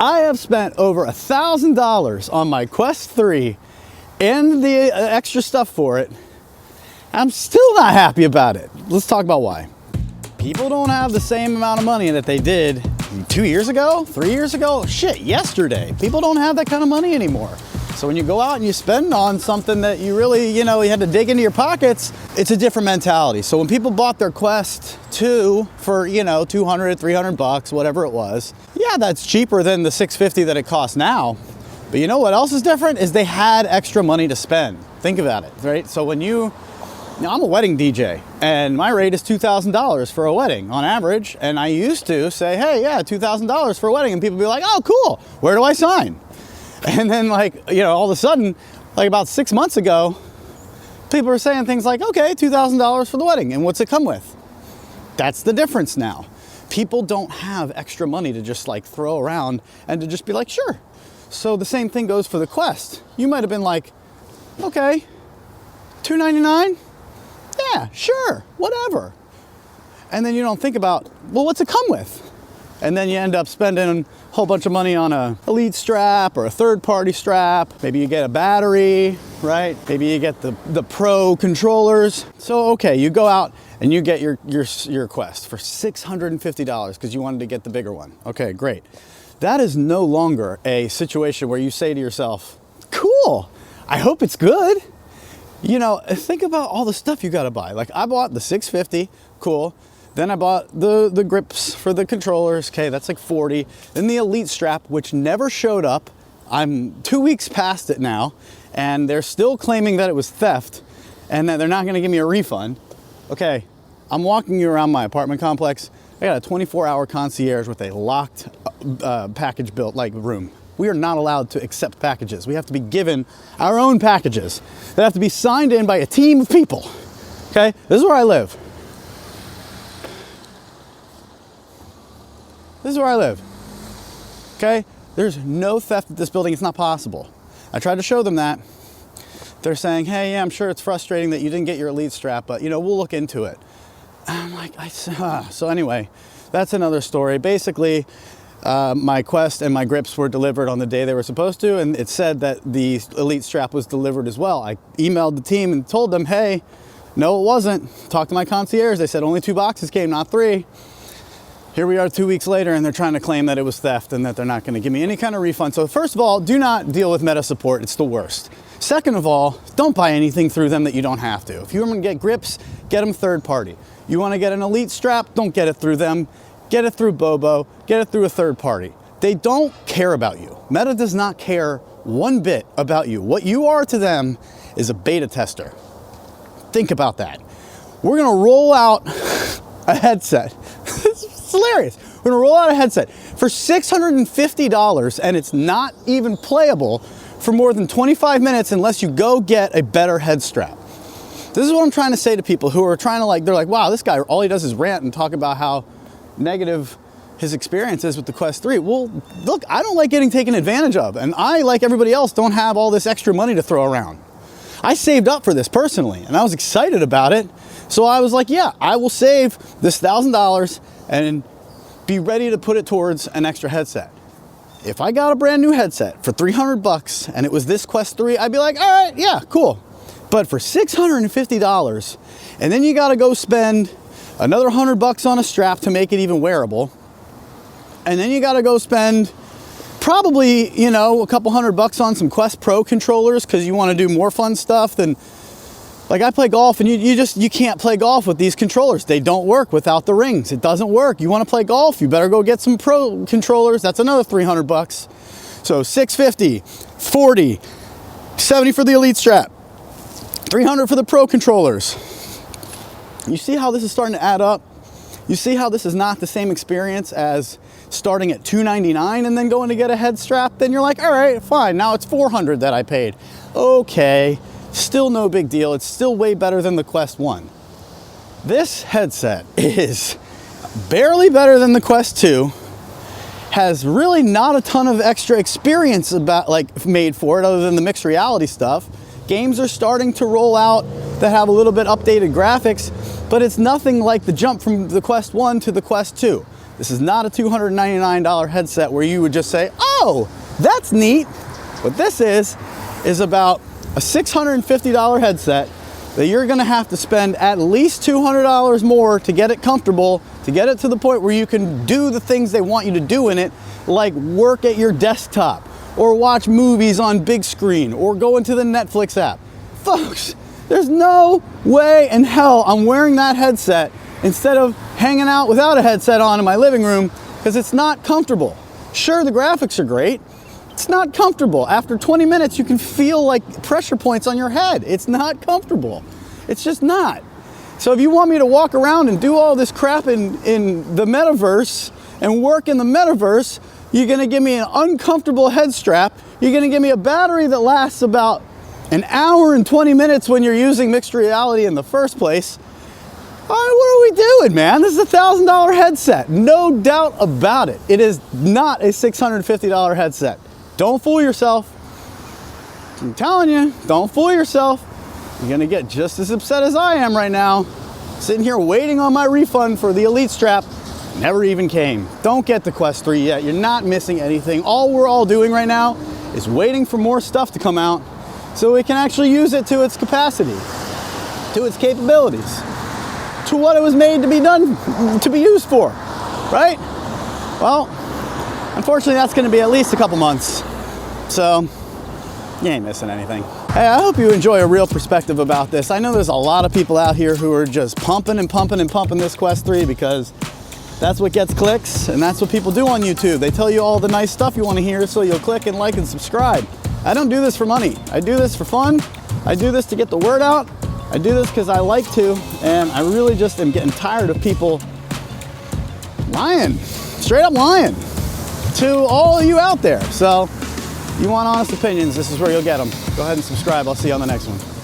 I have spent over $1,000 on my Quest 3 and the extra stuff for it. I'm still not happy about it. Let's talk about why. People don't have the same amount of money that they did 2 years ago, 3 years ago, shit, yesterday. People don't have that kind of money anymore. So when you go out and you spend on something that you really, you had to dig into your pockets, it's a different mentality. So when people bought their Quest 2 for, 200, 300 bucks, whatever it was, yeah, that's cheaper than the $650 that it costs now. But you know what else is different is they had extra money to spend. Think about it, right? So when I'm a wedding DJ and my rate is $2,000 for a wedding on average. And I used to say, hey, yeah, $2,000 for a wedding. And people be like, oh, cool. Where do I sign? And then all of a sudden, like about 6 months ago, people are saying things like, okay, $2,000 for the wedding. And what's it come with? That's the difference now. People don't have extra money to just throw around and to just be like, sure. So the same thing goes for the Quest. You might have been like, okay, $299? Yeah, sure, whatever. And then you don't think about, well, what's it come with? And then you end up spending a whole bunch of money on a Elite strap or a third-party strap. Maybe you get a battery, right? Maybe you get the Pro controllers. So, okay, you go out and you get your Quest for $650 because you wanted to get the bigger one. Okay, great. That is no longer a situation where you say to yourself, cool, I hope it's good. Think about all the stuff you gotta buy. Like I bought the $650, cool. Then I bought the grips for the controllers. Okay, that's like $40. Then the Elite strap, which never showed up. I'm 2 weeks past it now, and they're still claiming that it was theft and that they're not gonna give me a refund. Okay, I'm walking you around my apartment complex. I got a 24-hour concierge with a locked package built room. We are not allowed to accept packages. We have to be given our own packages that have to be signed in by a team of people. Okay, this is where I live. This is where I live. Okay, there's no theft at this building. It's not possible. I tried to show them that. They're saying, hey, yeah, I'm sure it's frustrating that you didn't get your Elite strap, but we'll look into it. And I'm like, so anyway, that's another story. Basically, my Quest and my grips were delivered on the day they were supposed to, and it said that the Elite strap was delivered as well. I emailed the team and told them, hey, no, it wasn't. Talked to my concierge. They said only 2 boxes came, not 3. Here we are 2 weeks later, and they're trying to claim that it was theft and that they're not going to give me any kind of refund. So first of all, do not deal with Meta support. It's the worst. Second of all, don't buy anything through them that you don't have to. If you want to get grips, get them third party. You want to get an Elite strap, don't get it through them. Get it through Bobo, get it through a third party. They don't care about you. Meta does not care one bit about you. What you are to them is a beta tester. Think about that. We're gonna roll out a headset. It's hilarious. We're gonna roll out a headset for $650 and it's not even playable for more than 25 minutes unless you go get a better head strap. This is what I'm trying to say to people who are trying to they're like, wow, this guy, all he does is rant and talk about how negative his experience is with the Quest 3. Well, look, I don't like getting taken advantage of, and I, like everybody else, don't have all this extra money to throw around. I saved up for this personally, and I was excited about it, so I was like, yeah, I will save this $1,000 and be ready to put it towards an extra headset. If I got a brand new headset for 300 bucks and it was this Quest 3, I'd be like, all right, yeah, cool. But for $650, and then you gotta go spend another 100 bucks on a strap to make it even wearable. And then you gotta go spend probably, a couple $100 on some Quest Pro controllers because you want to do more fun stuff than, I play golf and you can't play golf with these controllers. They don't work without the rings. It doesn't work. You want to play golf, you better go get some Pro controllers. That's another 300 bucks. So 650, 40, 70 for the Elite strap, 300 for the Pro controllers. You see how this is starting to add up? You see how this is not the same experience as starting at $299 and then going to get a head strap? Then you're like, all right, fine, now it's $400 that I paid. Okay, still no big deal. It's still way better than the Quest 1. This headset is barely better than the Quest 2, has really not a ton of extra experience made for it other than the mixed reality stuff. Games are starting to roll out that have a little bit updated graphics, but it's nothing like the jump from the Quest 1 to the Quest 2. This is not a $299 headset where you would just say, oh, that's neat. What this is about a $650 headset that you're gonna have to spend at least $200 more to get it comfortable, to get it to the point where you can do the things they want you to do in it, like work at your desktop, or watch movies on big screen, or go into the Netflix app. Folks, there's no way in hell I'm wearing that headset instead of hanging out without a headset on in my living room, because it's not comfortable. Sure, the graphics are great. It's not comfortable. After 20 minutes, you can feel like pressure points on your head. It's not comfortable. It's just not. So if you want me to walk around and do all this crap in the metaverse and work in the metaverse, you're gonna give me an uncomfortable head strap. You're gonna give me a battery that lasts about an hour and 20 minutes when you're using mixed reality in the first place. What are we doing, man? This is a $1,000 headset, no doubt about it. It is not a $650 headset. Don't fool yourself. I'm telling you, don't fool yourself. You're gonna get just as upset as I am right now, sitting here waiting on my refund for the Elite strap. Never even came. Don't get the Quest 3 yet. You're not missing anything. All we're all doing right now is waiting for more stuff to come out so we can actually use it to its capacity, to its capabilities, to what it was made to be done, to be used for, right? Well, unfortunately, that's gonna be at least a couple months. So, you ain't missing anything. Hey, I hope you enjoy a real perspective about this. I know there's a lot of people out here who are just pumping and pumping and pumping this Quest 3 because that's what gets clicks, and that's what people do on YouTube. They tell you all the nice stuff you want to hear, so you'll click and like and subscribe. I don't do this for money. I do this for fun. I do this to get the word out. I do this because I like to, and I really just am getting tired of people lying, straight up lying to all of you out there. So, you want honest opinions, this is where you'll get them. Go ahead and subscribe. I'll see you on the next one.